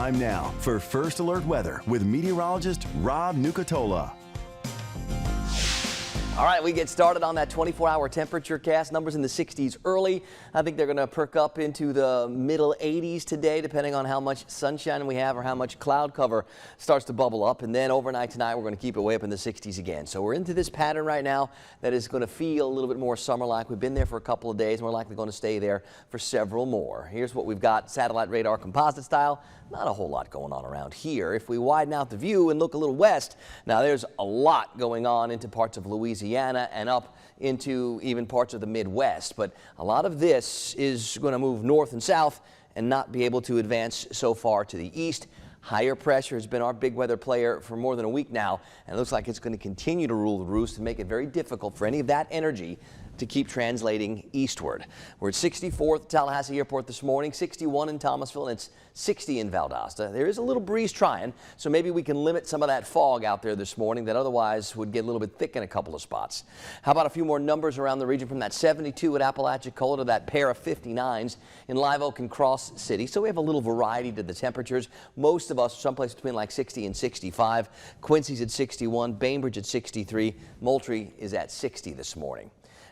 Time now for First Alert Weather with meteorologist Rob Nucatola. All right, we get started on that 24-hour temperature cast. Numbers in the 60s early. I think they're going to perk up into the middle 80s today, depending on how much sunshine we have or how much cloud cover starts to bubble up. And then overnight tonight, we're going to keep it way up in the 60s again. So we're into this pattern right now that is going to feel a little bit more summer-like. We've been there for a couple of days, and we're likely going to stay there for several more. Here's what we've got satellite radar composite style. Not a whole lot going on around here. If we widen out the view and look a little west, now there's a lot going on into parts of Louisiana and up into even parts of the Midwest. But a lot of this is going to move north and south and not be able to advance so far to the east. Higher pressure has been our big weather player for more than a week now, and it looks like it's going to continue to rule the roost and make it very difficult for any of that energy to keep translating eastward. We're at 64 at the Tallahassee Airport this morning, 61 in Thomasville, and it's 60 in Valdosta. There is a little breeze trying, so maybe we can limit some of that fog out there this morning that otherwise would get a little bit thick in a couple of spots. How about a few more numbers around the region, from that 72 at Apalachicola to that pair of 59s in Live Oak and Cross City. So we have a little variety to the temperatures. Most of us someplace between like 60 and 65. Quincy's at 61, Bainbridge at 63, Moultrie is at 60 this morning.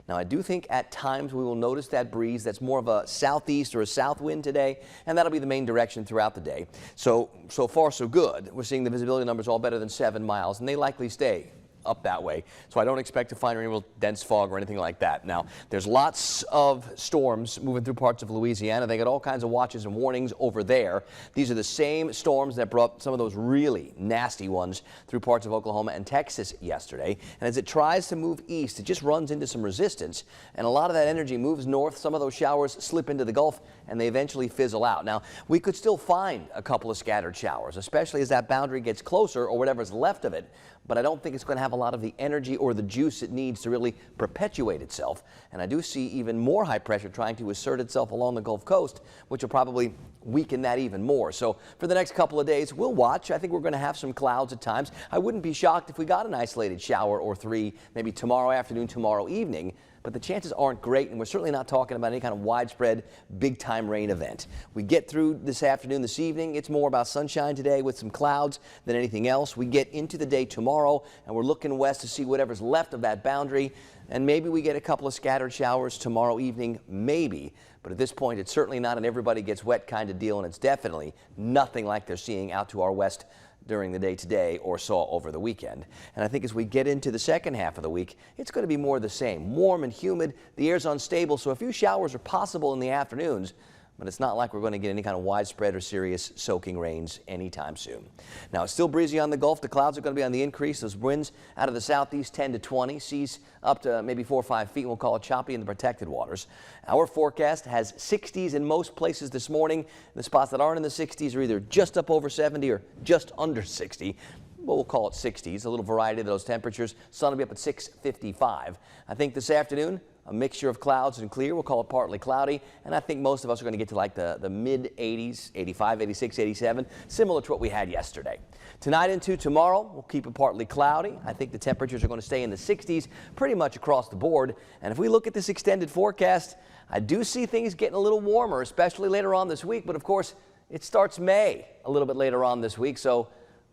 Now, I do think at times we will notice that breeze that's more of a southeast or a south wind today, and that'll be the main direction throughout the day. So far, so good. We're seeing the visibility numbers all better than 7 miles, and they likely stay up that way. So I don't expect to find any real dense fog or anything like that. Now, there's lots of storms moving through parts of Louisiana. They got all kinds of watches and warnings over there. These are the same storms that brought some of those really nasty ones through parts of Oklahoma and Texas yesterday. And as it tries to move east, it just runs into some resistance, and a lot of that energy moves north. Some of those showers slip into the Gulf, and they eventually fizzle out. Now, we could still find a couple of scattered showers, especially as that boundary gets closer, or whatever's left of it, but I don't think it's going to have a lot of the energy or the juice it needs to really perpetuate itself. And I do see even more high pressure trying to assert itself along the Gulf Coast, which will probably weaken that even more. So for the next couple of days, we'll watch. I think we're going to have some clouds at times. I wouldn't be shocked if we got an isolated shower or three, maybe tomorrow afternoon, tomorrow evening. But the chances aren't great, and we're certainly not talking about any kind of widespread big-time rain event. We get through this afternoon, this evening. It's more about sunshine today with some clouds than anything else. We get into the day tomorrow, and we're looking west to see whatever's left of that boundary, and maybe we get a couple of scattered showers tomorrow evening, maybe. But at this point, it's certainly not an everybody gets wet kind of deal, and it's definitely nothing like they're seeing out to our west during the day today or saw over the weekend. And I think as we get into the second half of the week, it's going to be more of the same. Warm and humid, the air's unstable, so a few showers are possible in the afternoons, but it's not like we're going to get any kind of widespread or serious soaking rains anytime soon. Now, it's still breezy on the Gulf. The clouds are going to be on the increase. Those winds out of the southeast 10 to 20, seas up to maybe 4 or 5 feet. We'll call it choppy in the protected waters. Our forecast has 60s in most places this morning. The spots that aren't in the 60s are either just up over 70 or just under 60. Well, we'll call it 60s, a little variety of those temperatures. Sun will be up at 6:55. I think this afternoon, a mixture of clouds and clear. We'll call it partly cloudy, and I think most of us are going to get to like the mid-80s, 85, 86, 87, similar to what we had yesterday. Tonight into tomorrow, we'll keep it partly cloudy. I think the temperatures are going to stay in the 60s pretty much across the board. And if we look at this extended forecast, I do see things getting a little warmer, especially later on this week. But of course, it starts May a little bit later on this week, so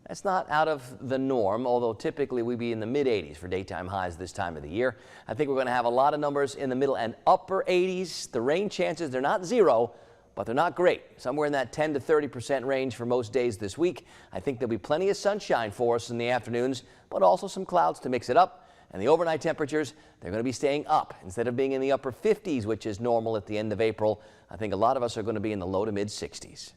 that's not out of the norm, although typically we'd be in the mid-80s for daytime highs this time of the year. I think we're going to have a lot of numbers in the middle and upper 80s. The rain chances, they're not zero, but they're not great. Somewhere in that 10 to 30% range for most days this week. I think there'll be plenty of sunshine for us in the afternoons, but also some clouds to mix it up. And the overnight temperatures, they're going to be staying up. Instead of being in the upper 50s, which is normal at the end of April, I think a lot of us are going to be in the low to mid 60s.